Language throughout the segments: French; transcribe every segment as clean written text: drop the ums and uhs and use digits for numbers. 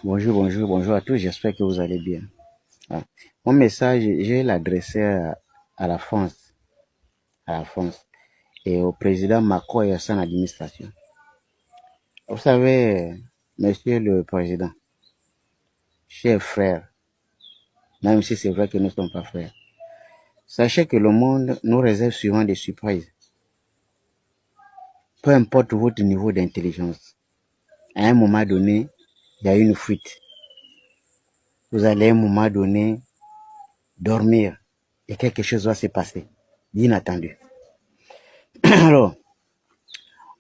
Bonjour à tous, j'espère que vous allez bien. Ah. Mon message, je vais l'adresser à la France, et au président Macron et à son administration. Vous savez, monsieur le président, chers frères, même si c'est vrai que nous ne sommes pas frères, sachez que le monde nous réserve souvent des surprises. Peu importe votre niveau d'intelligence, à un moment donné, il y a une fuite. Vous allez à un moment donné dormir et quelque chose va se passer d'inattendu. Alors,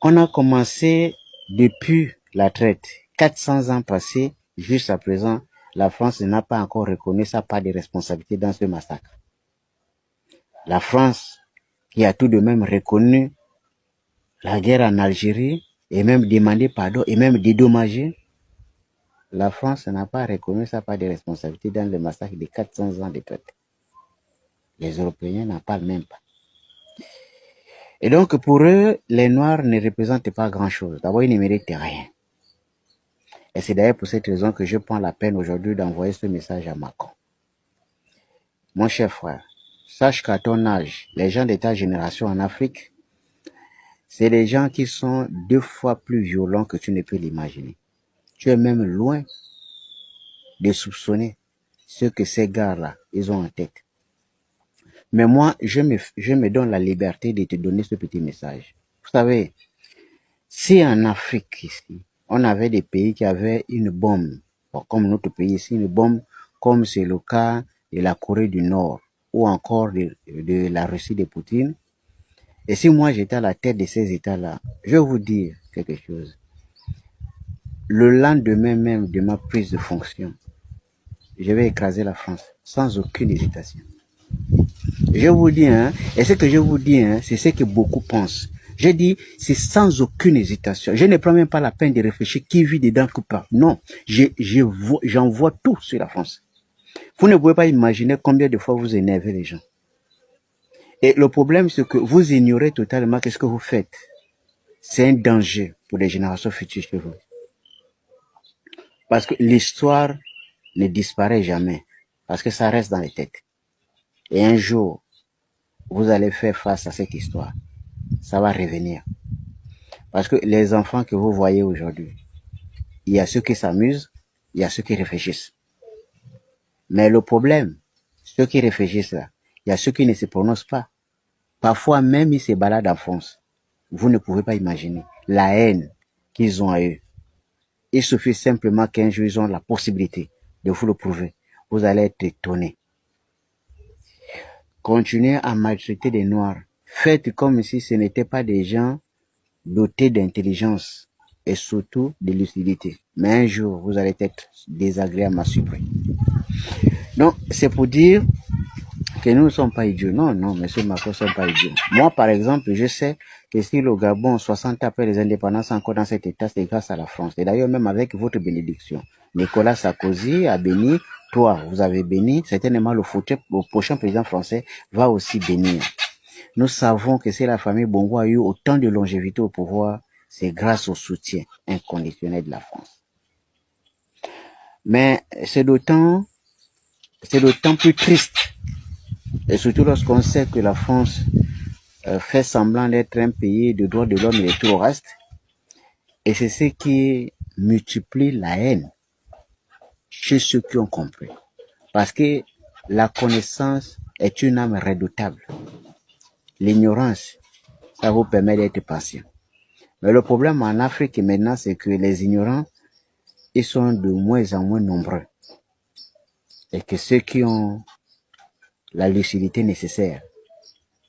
on a commencé depuis la traite. 400 ans passés, jusqu'à présent, la France n'a pas encore reconnu sa part de responsabilité dans ce massacre. La France, qui a tout de même reconnu la guerre en Algérie, et même demandé pardon, et même dédommagé, la France n'a pas reconnu sa part de responsabilité dans le massacre de 400 ans de traite. Les Européens n'en parlent même pas. Et donc, pour eux, les Noirs ne représentent pas grand-chose. D'abord, ils ne méritent rien. Et c'est d'ailleurs pour cette raison que je prends la peine aujourd'hui d'envoyer ce message à Macron. Mon cher frère, sache qu'à ton âge, les gens de ta génération en Afrique, c'est des gens qui sont 2 fois plus violents que tu ne peux l'imaginer. Tu es même loin de soupçonner ce que ces gars-là, ils ont en tête. Mais moi, je me donne la liberté de te donner ce petit message. Vous savez, si en Afrique ici, on avait des pays qui avaient une bombe, comme notre pays ici, une bombe, comme c'est le cas de la Corée du Nord ou encore de la Russie de Poutine, et si moi j'étais à la tête de ces États-là, je vais vous dire quelque chose. Le lendemain même de ma prise de fonction, je vais écraser la France sans aucune hésitation. Je vous dis, et ce que je vous dis, c'est ce que beaucoup pensent. Je dis, c'est sans aucune hésitation. Je ne prends même pas la peine de réfléchir qui vit dedans ou pas. Non, j'envoie tout sur la France. Vous ne pouvez pas imaginer combien de fois vous énervez les gens. Et le problème, c'est que vous ignorez totalement ce que vous faites. C'est un danger pour les générations futures chez vous. Parce que l'histoire ne disparaît jamais. Parce que ça reste dans les têtes. Et un jour, vous allez faire face à cette histoire. Ça va revenir. Parce que les enfants que vous voyez aujourd'hui, il y a ceux qui s'amusent, il y a ceux qui réfléchissent. Mais le problème, ceux qui réfléchissent là, il y a ceux qui ne se prononcent pas. Parfois même ils se baladent en France. Vous ne pouvez pas imaginer la haine qu'ils ont à eux. Il suffit simplement qu'un jour ils ont la possibilité de vous le prouver. Vous allez être étonné. Continuez à maltraiter des Noirs. Faites comme si ce n'étaient pas des gens dotés d'intelligence et surtout de lucidité. Mais un jour, vous allez être désagréable à supprimer. Donc, c'est pour dire que nous ne sommes pas idiots. Non, monsieur Macron, nous ne sommes pas idiots. Moi, par exemple, je sais que si le Gabon, 60 ans après les indépendances, encore dans cet état, c'est grâce à la France. Et d'ailleurs, même avec votre bénédiction. Nicolas Sarkozy a béni, toi, vous avez béni, certainement le prochain président français va aussi bénir. Nous savons que si la famille Bongo a eu autant de longévité au pouvoir, c'est grâce au soutien inconditionnel de la France. Mais c'est d'autant plus triste, et surtout lorsqu'on sait que la France fait semblant d'être un pays de droits de l'homme et de tout le reste, et c'est ce qui multiplie la haine chez ceux qui ont compris. Parce que la connaissance est une âme redoutable. L'ignorance, ça vous permet d'être patient. Mais le problème en Afrique maintenant, c'est que les ignorants, ils sont de moins en moins nombreux. Et que ceux qui ont la lucidité nécessaire,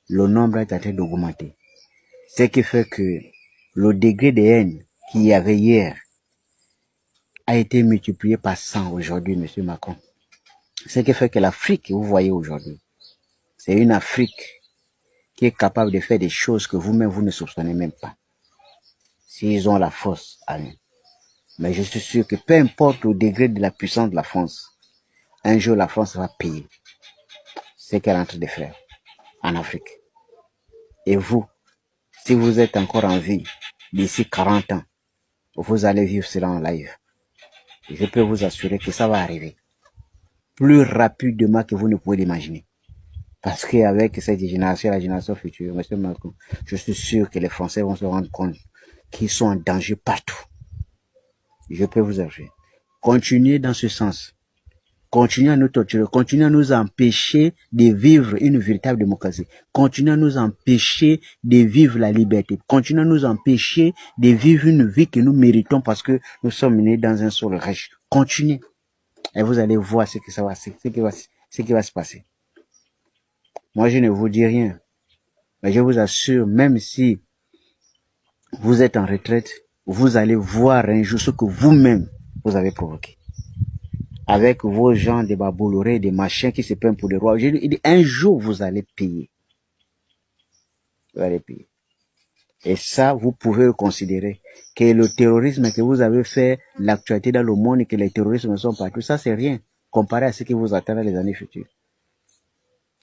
le nombre est en train d'augmenter. Ce qui fait que le degré de haine qu'il y avait hier a été multiplié par 100 aujourd'hui, monsieur Macron. Ce qui fait que l'Afrique que vous voyez aujourd'hui, c'est une Afrique qui est capable de faire des choses que vous-même, vous ne soupçonnez même pas. S'ils ont la force à eux. Mais je suis sûr que peu importe le degré de la puissance de la France, un jour la France va payer ce qu'elle est en train de faire en Afrique. Et vous, si vous êtes encore en vie d'ici 40 ans, vous allez vivre cela en live. Je peux vous assurer que ça va arriver. Plus rapidement que vous ne pouvez l'imaginer. Parce qu'avec cette génération, la génération future, M. Macron, je suis sûr que les Français vont se rendre compte qu'ils sont en danger partout. Je peux vous assurer. Continuez dans ce sens. Continuez à nous torturer, continuez à nous empêcher de vivre une véritable démocratie. Continuez à nous empêcher de vivre la liberté. Continuez à nous empêcher de vivre une vie que nous méritons parce que nous sommes nés dans un sol riche. Continuez. Et vous allez voir ce qui va se passer. Moi, je ne vous dis rien. Mais je vous assure, même si vous êtes en retraite, vous allez voir un jour ce que vous-même vous avez provoqué. Avec vos gens de Babouloré, des machins qui se prennent pour des rois. Un jour, vous allez payer. Vous allez payer. Et ça, vous pouvez le considérer. Que le terrorisme que vous avez fait, l'actualité dans le monde et que les terroristes sont partout, ça c'est rien. Comparé à ce qui vous attend dans les années futures.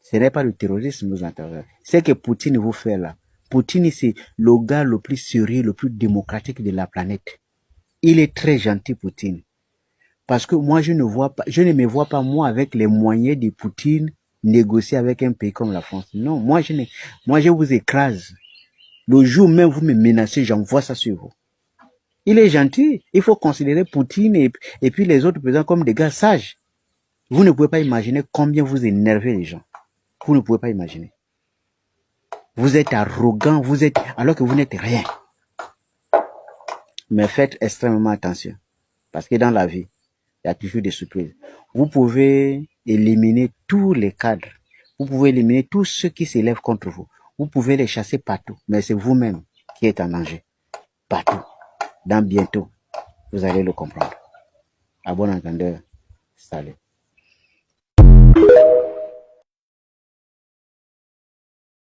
Ce n'est pas le terrorisme que vous attendez. C'est que Poutine vous fait là. Poutine, c'est le gars le plus sérieux, le plus démocratique de la planète. Il est très gentil, Poutine. Parce que moi, je ne me vois pas, moi, avec les moyens de Poutine, négocier avec un pays comme la France. Non, moi, je vous écrase. Le jour même, vous me menacez, j'envoie ça sur vous. Il est gentil. Il faut considérer Poutine et puis les autres présidents comme des gars sages. Vous ne pouvez pas imaginer combien vous énervez les gens. Vous ne pouvez pas imaginer. Vous êtes arrogant, alors que vous n'êtes rien. Mais faites extrêmement attention. Parce que dans la vie, il y a toujours des surprises. Vous pouvez éliminer tous les cadres. Vous pouvez éliminer tous ceux qui s'élèvent contre vous. Vous pouvez les chasser partout. Mais c'est vous-même qui êtes en danger. Partout. Dans bientôt, vous allez le comprendre. À bon entendeur, salut.